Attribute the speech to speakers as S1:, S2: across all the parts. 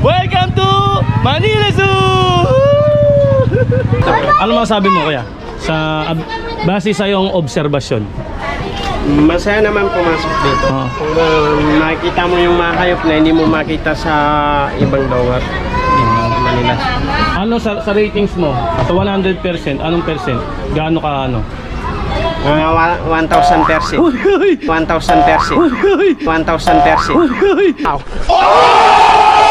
S1: Welcome to Manila Zoo! Ano masasabi mo kuya? Base sa iyong obserbasyon.
S2: Masaya naman pumasok dito. Kung makita mo yung mga hayop na hindi mo makita sa ibang lugar dito sa Manila.
S1: Ano sa ratings mo? Sa 100%, anong percent? Gaano ka ano?
S2: 1,000%. 1,000%. 1,000%. Wow.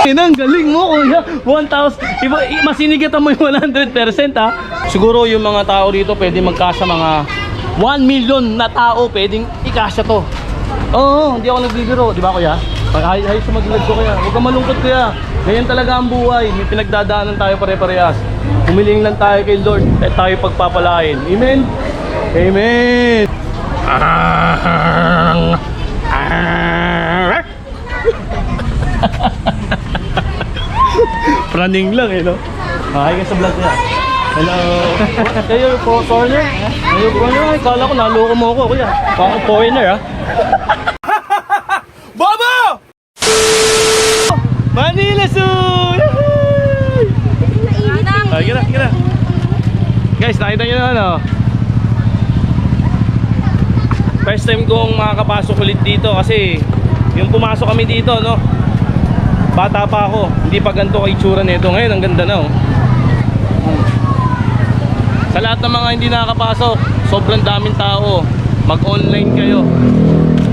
S1: Ang galing mo kuya. 1,000. Masinigatan mo yung 100% ha. Siguro yung mga tao dito pwede magkasa mga 1 million na tao pwedeng ikasya to. Oo, hindi ako nagbibiro, di ba kuya? Hayos sa maglag ko kuya. Huwag kang malungkot kuya. Ganyan talaga ang buhay. May pinagdadaanan tayo pare-parehas. Humiling lang tayo kay Lord at tayo pagpapalain. Amen? Amen! Praning lang eh no? Hi ka sa vlog niya. Hello. Kayo po, foreigner? Kayo foreigner? Kala ko naloko mo ako, kuya. Baka foreigner, ha? Bobo! Manila Zoo! Ay, kira. Guys, nakita nyo na ano? First time kong makakapasok ulit dito kasi yung pumasok kami dito, no? Bata pa ako. Hindi pa ganito kaitsura nito. Ngayon, ang ganda na, oh. Sa lahat ng mga hindi nakakapasok, sobrang daming tao. Mag-online kayo.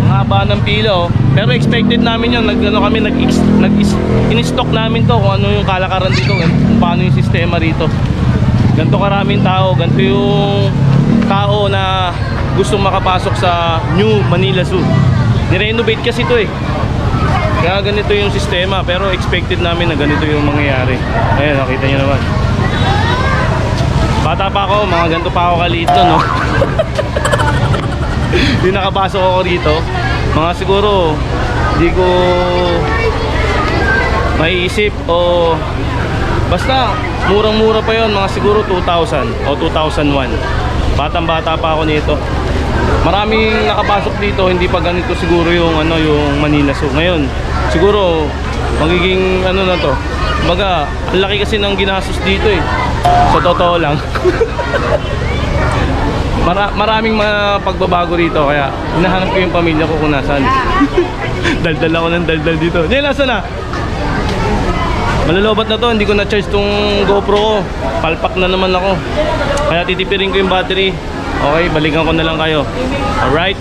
S1: Ang haba ng pila, oh. Pero expected namin yun. In-stock namin to kung ano yung kalakaran dito, kung paano yung sistema rito. Ganito karaming tao. Ganito yung tao na gustong makapasok sa New Manila Zoo. Nirenovate kasi ito eh. Kaya ganito yung sistema. Pero expected namin na ganito yung mangyayari. Ayan, nakita nyo naman. Bata pa ako, mga ganito pa ako kaliit no? Hindi nakapasok ako rito. Mga siguro hindi ko maiisip o basta murang-mura pa yon, mga siguro 2,000 o 2001. Batang-bata pa ako nito. Maraming nakapasok dito, hindi pa ganito siguro yung ano, yung Manila Zoo. Ngayon, siguro magiging ano na to. Baga, ang laki kasi ng ginastos dito eh. Sa totoo lang. Maraming mga pagbabago rito, kaya hinahanap ko yung pamilya ko kung nasaan. Daldal ako ng daldal dito. Nasa na? Malalobat na to, hindi ko na-charge tong GoPro ko. Palpak na naman ako. Kaya titipirin ko yung battery. Okay, balikan ko na lang kayo. Alright.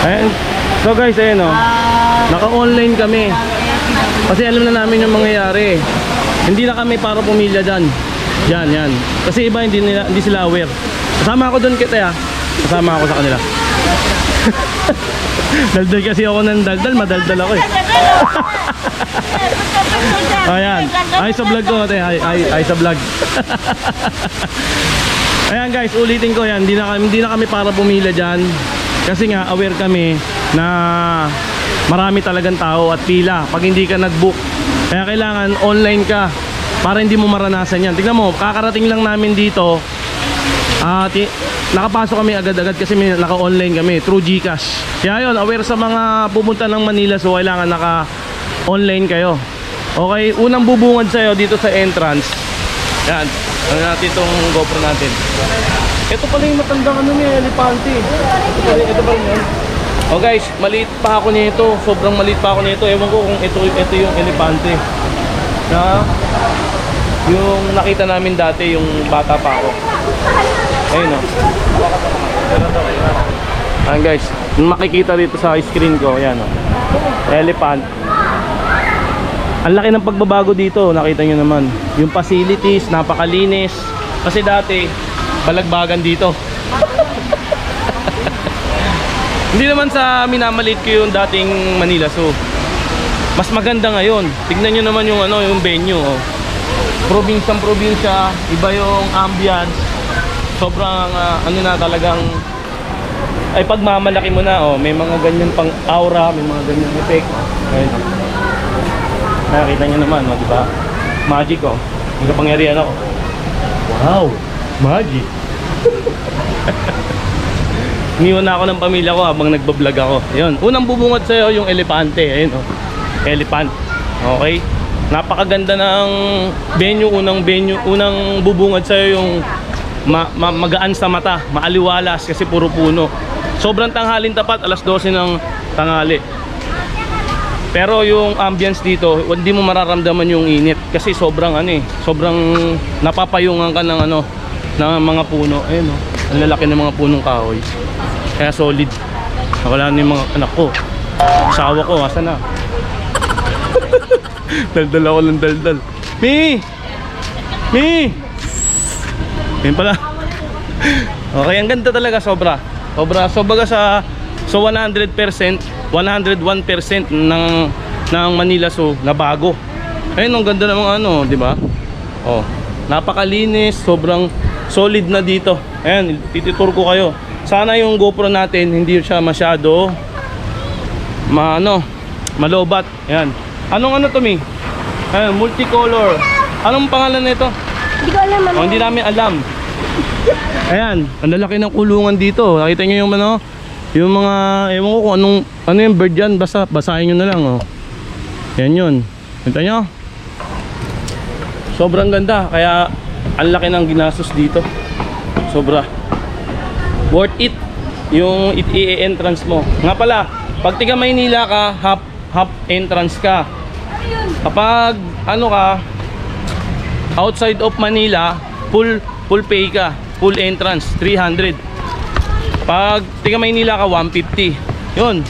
S1: Ayan. So guys, ayan o. Naka-online kami. Kasi alam na namin yung mangyayari. Hindi na kami para pumilya dyan. Yan. Kasi iba hindi sila aware. Kasama ako doon kita ya. Kasama ako sa kanila. Daldal kasi ako ng daldal. Madaldal ako eh. Ayan. Ay sa vlog ko. Ay sa vlog. Ayan guys, ulitin ko yan. Hindi na kami para pumila dyan. Kasi nga aware kami na marami talagang tao at pila pag hindi ka nag-book. Kaya kailangan online ka para hindi mo maranasan yan. Tignan mo, kakarating lang namin dito. Nakapasok kami agad-agad kasi naka-online kami through GCash. Kaya yun, aware sa mga pumunta ng Manila, so kailangan naka-online kayo. Okay, unang bubungad sa'yo dito sa entrance. Yan, ano natin itong GoPro natin. Ito pala yung matandang ano niya, elepante. Ito pa rin yan. Oh guys, maliit pa ako nito. Sobrang maliit pa ako nito. Ewan ko kung ito yung elepante na yung nakita namin dati, yung bata pa ako. Ayun o. Ayan guys, makikita dito sa screen ko. Ayan o, elephant. Ang laki ng pagbabago dito. Nakita nyo naman yung facilities, napakalinis. Kasi dati balagbagan dito. Hindi naman sa minamalit ko yung dating Manila Zoo. Mas maganda ngayon. Tignan nyo naman yung ano, yung venue oh. Probinsya, iba yung ambience. Sobrang ano na talagang ay pagmamalaki mo na oh, may mga ganyan pang aura, may mga ganyan effect. Ayun. Nakita nyo naman, oh, di ba? Magic oh. May kapangyarihan ako. Wow, magic. Iniwan na ako ng pamilya ko habang nagbablog ako. Ayun, unang bubungad sa'yo yung elepante. Ayun oh, elephant. Okay? Napakaganda ng venue, unang bubungad sa'yo yung magaan sa mata, maaliwalas kasi puro puno. Sobrang tanghalin tapat, alas 12 ng tanghali. Pero yung ambience dito, hindi mo mararamdaman yung init kasi sobrang sobrang napapayungan ka ng ng mga puno. Ayun oh, ang lalaki ng mga punong kahoy. Kaya solid. Wala na yung mga anak ko. Asawa ko, asa na? Daldal ako ng daldal. Mi! Ayun pala. Okay, ang ganda talaga, sobra. Sobra sa 100%, 101% ng Manila Zoo na bago. Ayun, ang ganda ng mga di ba? Oh, napakalinis, sobrang solid na dito. Ayan, tititur ko kayo. Sana yung GoPro natin hindi siya masyado malobat. Ayan. Anong to, Mi? Ayan, multicolor. Anong pangalan nito?
S3: Hindi ko alam.
S1: Oh, hindi namin alam. Ayan, ang lalaki ng kulungan dito. Nakita niyo yung yung mga, ewan ko kung ano yung bird yan. Basta basahin nyo na lang oh. Yan yun. Kita nyo? Sobrang ganda. Kaya ang laki ng ginastos dito. Sobra. Worth it yung i-entrance mo. Nga pala, pag tiga Maynila ka, half entrance ka. Kapag outside of Manila, full pay ka, full entrance 300. Pag tiga Maynila ka, 150. Yun.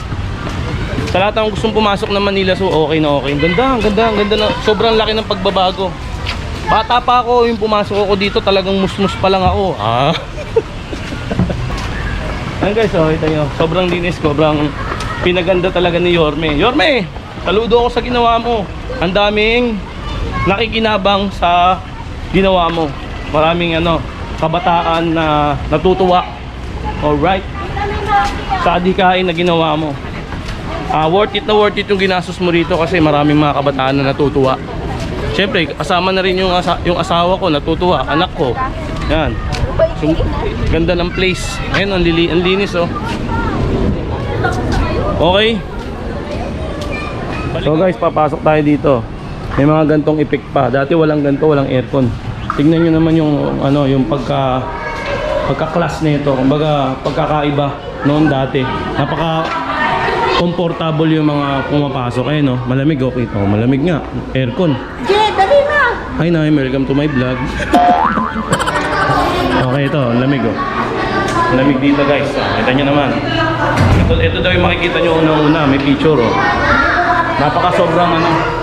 S1: Sa lahat ng gustong pumasok ng Manila, so okay na okay. Ang ganda na. Sobrang laki ng pagbabago. Bata pa ako, yung pumasok ako dito, talagang musmus pa lang ako. Ayan guys, kita nyo, sobrang linis, sobrang pinaganda talaga ni Yorme. Yorme, saludo ako sa ginawa mo. Ang daming nakikinabang sa ginawa mo. Maraming kabataan na natutuwa. Alright, sa adhikain na ginawa mo. Worth it yung ginastos mo rito kasi maraming mga kabataan na natutuwa. Siyempre, kasama na rin yung asawa ko, natutuwa, anak ko. Yan. So, ganda ng place. Ayun, ang linis oh. Okay. So guys, papasok tayo dito. May mga gantong effect pa. Dati walang ganto, walang aircon. Tignan nyo naman yung pagka-class nito. Kumbaga, pagkakaiba noon dati. Napaka-comfortable yung mga pumapasok. Ayun, no? Malamig, okay. Oh, malamig nga. Aircon.
S3: Jay, dali na!
S1: Hi, Nay. Welcome to my vlog. Okay, ito. Lamig, oh. Lamig dito, guys. Kita nyo naman. Ito daw yung makikita nyo unang-una. May picture, oh.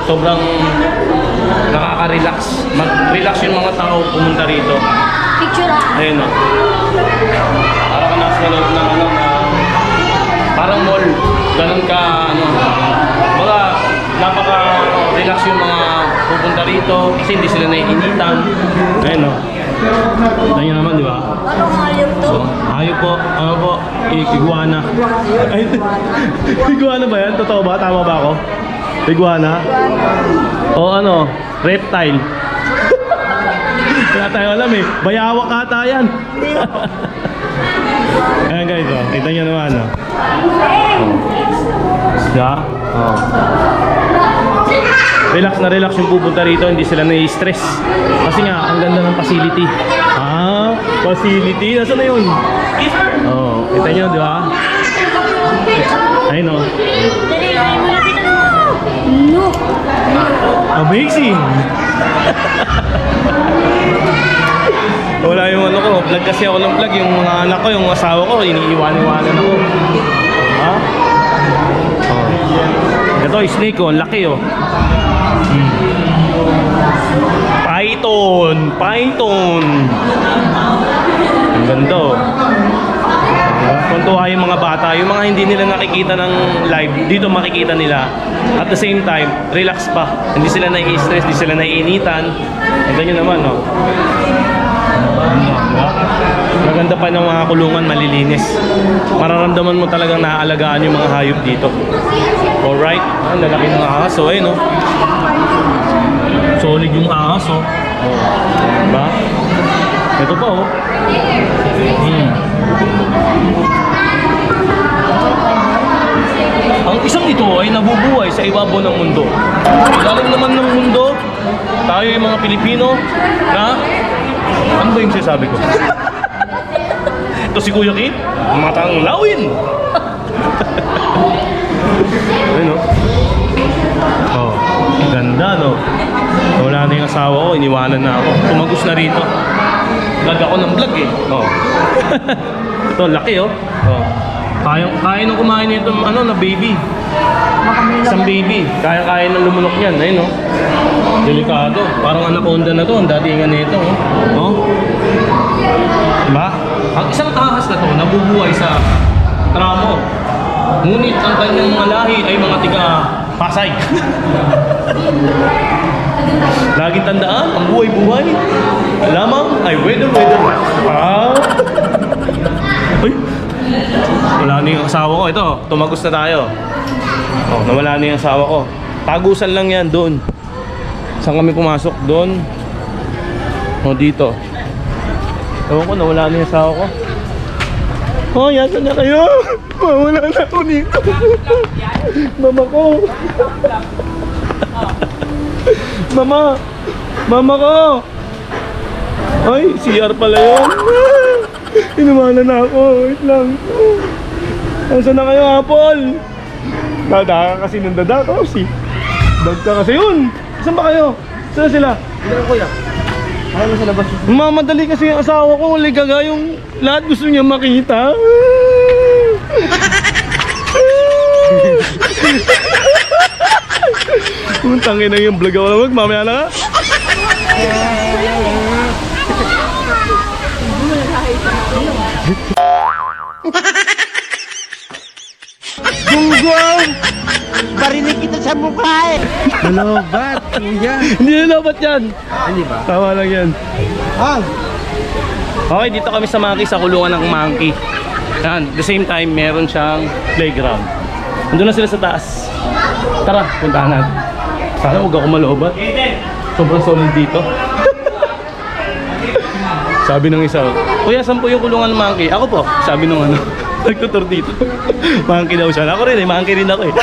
S1: Sobrang nakaka-relax. Mag-relax yung mga tao pumunta rito.
S3: Picture
S1: Ayun, oh. Para ka nasa loob na parang mall. Ganun ka, mga napaka-relax yung mga pupunta rito kasi hindi sila naiinitan. Ayun, oh. Ito nyo naman, di ba?
S3: Anong hayop to?
S1: So, hayop po. Ano po? Iguana. Ay, iguana ba yan? Totoo ba? Tama ba ako? Iguana? O reptile. Wala tayo alam eh. Bayawak ata yan. Ayan guys, oh. Kita nyo naman, oh. Diba? Oh. Relax na relax yung pupunta rito, hindi sila nai-stress. Kasi nga, ang ganda ng facility. Facility? Nasaan na yun? Oh, kita nyo, di ba? Ayun, oh.
S3: Dali, malapitan mo! No!
S1: Amazing! Wala yung ko, vlog kasi ako ng vlog. Yung mga anak ko, yung asawa ko, iniiwan-iwanan ako. Ha? Oh. Ito, snake, oh. Ang laki, oh. Python. Ang ganda, oh. Tuntua yung mga bata, yung mga hindi nila nakikita ng live, dito makikita nila. At the same time, relax pa. Hindi sila nai-stress, hindi sila naiinitan. Ang ganyan naman, no? Maganda pa ng mga kulungan, malilinis. Mararamdaman mo talagang naaalagaan yung mga hayop dito. Alright, ang lalaki ng aso, no? Solid yung aso. Diba? Ito pa, oh. Ang isang ito ay nabubuhay sa ibabaw ng mundo. Ilalim naman ng mundo, tayo yung mga Pilipino na... Ano ba yung sinasabi ko? Ito si Kuya Kit, matang lawin! Ayun, no? Oh, ganda, no? Wala na yung asawa ko, iniwanan na ako. Tumagos na rito. Vlog ako ng vlog, eh. Oh. Ito, laki, oh. Oh. Kaya nung kumain nito, ano, na baby. Isang baby. Kaya nang lumunok yan. Ayun, oh. Delikado. Parang anaconda na to. Ang datingan nito, oh. Oh. Diba? Ang isang ahas na to, nabubuhay sa tramo. Ngunit ang kanyang mga lahi ay mga tiga Pasay. Laging tandaan, ang buhay-buhay lamang ay weather. Ah. Uy. Wala na yung asawa ko. Ito, tumagos na tayo. Oh, nawala na yung asawa ko. Tagusan lang yan doon. Saan kami pumasok? Doon. O, dito. Ewan ko, nawala na yung asawa ko. Oh, yasan na kayo? Mawala na ako dito. Mama ko. Mama ko. Ay, CR pala yun. Inumanan na ako. Wait lang. Nasaan na kayo, Apple? Dada ka kasi ng dada ko. Si Dag ka kasi yun. Saan ba kayo? Saan sila?
S2: Hindi kuya. Ayaw mo sa labas.
S1: Mamadali kasi yung asawa ko. Ligaga yung lahat gusto niya makita. Tangin na yung vlog ako lang. Mamaya na ka. Gunggong!
S2: Barinig kita sa mukha eh. Nalobat, kuya.
S1: Hindi na dapat yan.
S2: Hindi ba?
S1: Tama lang yan.
S2: Ah,
S1: Okay, dito kami sa Monkey, sa kulungan ng Monkey. Yan, the same time, meron siyang playground. Nandun na sila sa taas. Tara, puntahan natin. Sana huwag ako malobat. Sobrang solid dito. Sabi ng isa, Kuya, saan po yung kulungan ng Monkey? Ako po, sabi nung ano, nagtutur dito. Monkey daw siya. Ako rin eh, Monkey rin ako eh.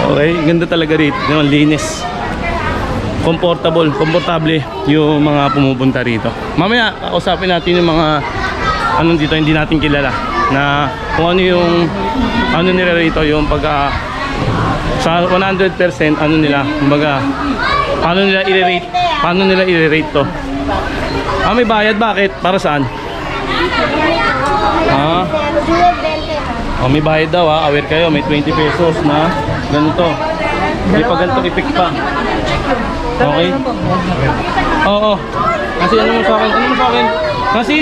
S1: Okay, ganda talaga rito. Yung linis. Komportable yung mga pumupunta rito. Mamaya, kausapin natin yung mga anong dito hindi natin kilala na kung ano yung ano nila rito, yung pagka sa 100% ano nila, kumbaga paano nila i-rate to. May bayad, bakit? Para saan? May bayad daw, aware kayo, may 20 pesos na ganito. Hindi pa ganito ipik pa. Okay? Oo. Kasi ano mo sa akin? Kasi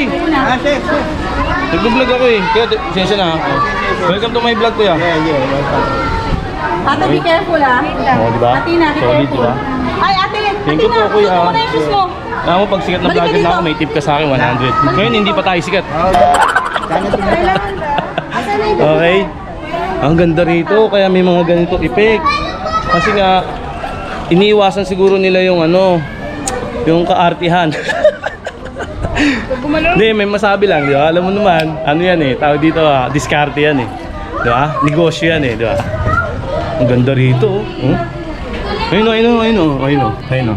S1: nag-vlog ako eh. Kaya sensya na. Welcome to my vlog, kuya.
S3: Ate, be careful ah.
S1: Oo, diba?
S3: Ate na, be
S1: Solid,
S3: careful.
S1: diba?
S3: Ay, ate,
S1: Thank you po, kuya.
S3: Ito mo na yung shoes mo.
S1: Alam mo, pag sikat na
S3: Balik ka
S1: vlogger na
S3: dito.
S1: ako, may tip ka sa akin, 100. Ngayon, hindi pa tayo sikat. Okay? Ang ganda rito, kaya may mga ganito effect. Kasi nga, iniiwasan siguro nila yung ano, yung kaartihan. Hindi, may masabi lang, di ba? Alam mo naman, ano yan eh, tawag dito diskarte yan eh. Di ba? Negosyo yan eh, di ba? Ang ganda rito, oh. Ayun o.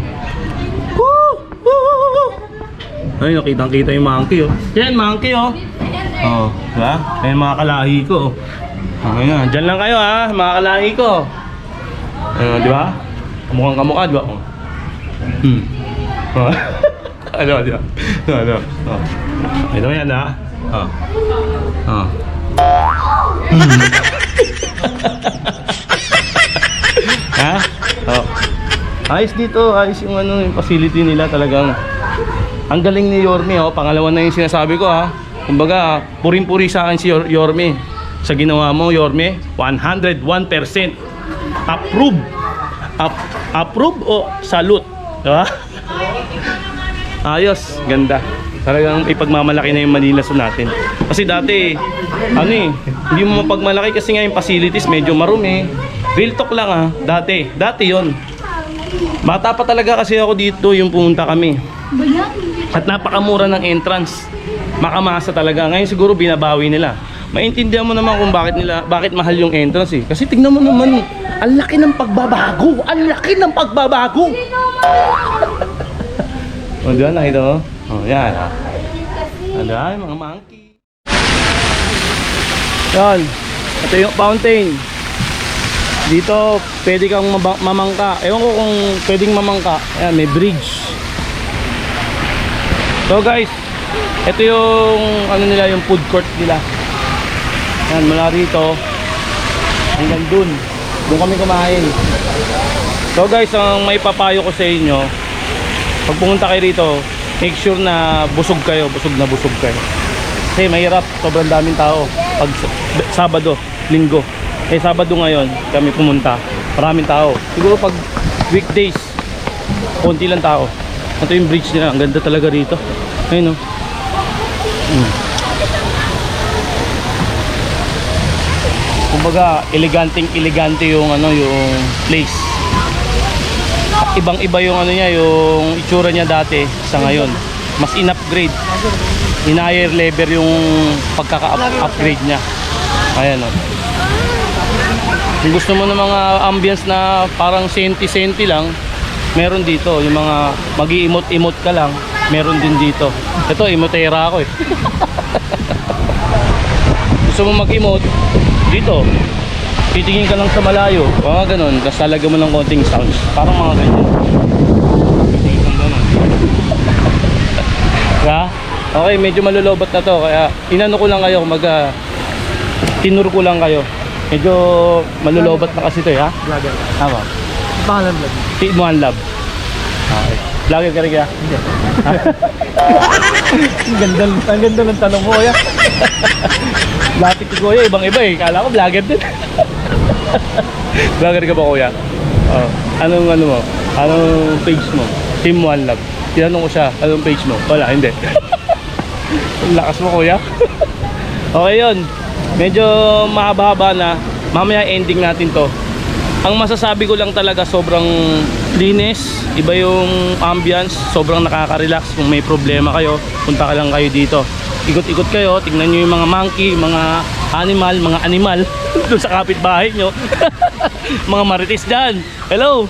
S1: Ayun, kitang-kita yung monkey, oh. Yan, monkey, oh. Oh, di ba? Ayun, mga kalahi ko, oh. Okay na, dyan lang kayo, ha, mga kalahi ko. Di ba? Kamukhang kamukha, di ba? Oh. Oh. Ano, di ba? Ano. Oh. Ito yan, ha? Oh. Oh. Ha? Oh. Ayos dito, ayos yung ano, yung facility nila talagang. Ang galing ni Yorme, oh. Pangalawa na yung sinasabi ko, ha. Kumbaga, puring-puri sa akin si Yorme. Sa ginawa mo, Yorme, 101%. Approve. Approve o salute, diba? Ayos, ganda. Talagang ipagmamalaki na yung Manila Zoo natin. Kasi dati, ano eh, hindi mo mapagmalaki kasi nga yung facilities medyo marumi. Real talk lang dati yon. Bata pa talaga kasi ako dito yung pumunta kami. At napakamura ng entrance. Makamasa talaga. Ngayon siguro binabawi nila. maintindihan mo naman kung bakit mahal yung entrance eh. Kasi tignan mo naman, ang laki ng pagbabago. Ang laki ng pagbabago. O, diyan, nakita mo? O, yan. Ayan, mga monkey. Yan. Ito yung fountain. Dito, pwede kang mamangka. Ewan ko kung pwedeng mamangka. Ayan, may bridge. So guys, ito yung ano nila, yung food court nila. Yan, mula rito hanggang dun. Doon kami kumain. So guys, ang may papayo ko sa inyo, pag pumunta kayo rito, make sure na busog kayo, busog na busog kayo. Kasi mahirap, sobrang daming tao pag Sabado, Linggo. Eh Sabado ngayon, kami pumunta, maraming tao. Siguro pag weekdays, konti lang tao. Ito yung bridge nila, ang ganda talaga rito. Ayun o. Kumbaga, elegante yung ano, yung place. Ibang-iba yung ano niya, yung itsura niya dati sa ngayon. Mas in-upgrade. In-higher level yung pagkaka-upgrade niya. Ayan o. Kung gusto mo ng mga ambience na parang senti-senti lang, meron dito. Yung mga mag-iimot-imot ka lang, meron din dito. Ito, imotera ako eh. Gusto mo mag-imot, dito. Titingin ka lang sa malayo, mga ganun. Tapos talaga mo ng konting sounds. Parang mga ganyan. Titingin kang ganun. Diba? Okay, medyo malulobot na to. Kaya inano ko lang kayo, tinur ko lang kayo. Medyo malulobot na kasi to eh, ha?
S2: Vlogger.
S1: Tama.
S2: Pangalan vlog.
S1: Team One Love. Okay. Vlogger ka rin kaya?
S2: Hindi. Ang ganda ng tanong mo, kuya.
S1: Latik ko kuya, ibang-iba eh. Kala ko vlogger din. Vlogger ka ba kuya? Oh. Anong ano mo? Anong page mo? Team One Love. Tinanong ko siya, anong page mo? Wala, hindi. Ang lakas mo kuya. Okay yun. Medyo mahaba-haba na. Mamaya ending natin to. Ang masasabi ko lang talaga, sobrang linis. Iba yung ambience. Sobrang nakaka-relax. Kung may problema kayo, punta ka lang kayo dito. Ikot-ikot kayo, tingnan nyo yung mga monkey, mga animal doon sa kapitbahay nyo. Mga marites dyan. Hello.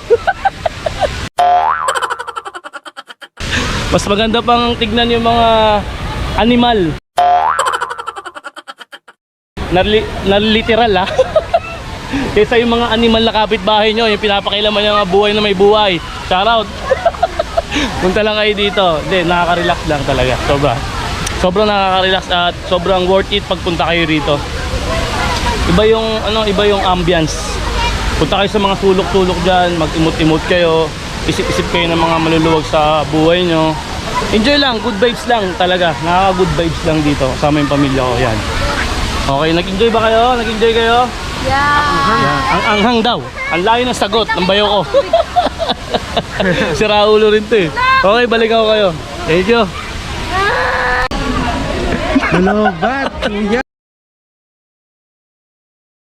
S1: Mas maganda pang tignan yung mga animal na literal ha. Kaysa yung mga animal na kapitbahay nyo, yung pinapakailaman yung mga buhay na may buhay. Shoutout. Punta lang kayo dito. Hindi, nakaka-relax lang talaga. Sobrang nakaka-relax at sobrang worth it pagpunta kayo rito. Iba yung ambience. Punta kayo sa mga sulok-sulok dyan, mag-imot-imot kayo, isip-isip kayo ng mga maluluwag sa buhay nyo. Enjoy lang, good vibes lang talaga. Nakaka-good vibes lang dito kasama yung pamilya ko. Yan. Okay, nag-enjoy ba kayo? Nag-enjoy kayo?
S3: Yeah.
S1: Yan. Ang anghang daw. Ang layo ng sagot ng bayo ko. Si Raulo rin to eh. Okay, balik ako kayo. Thank you.
S2: Malobat, kuya.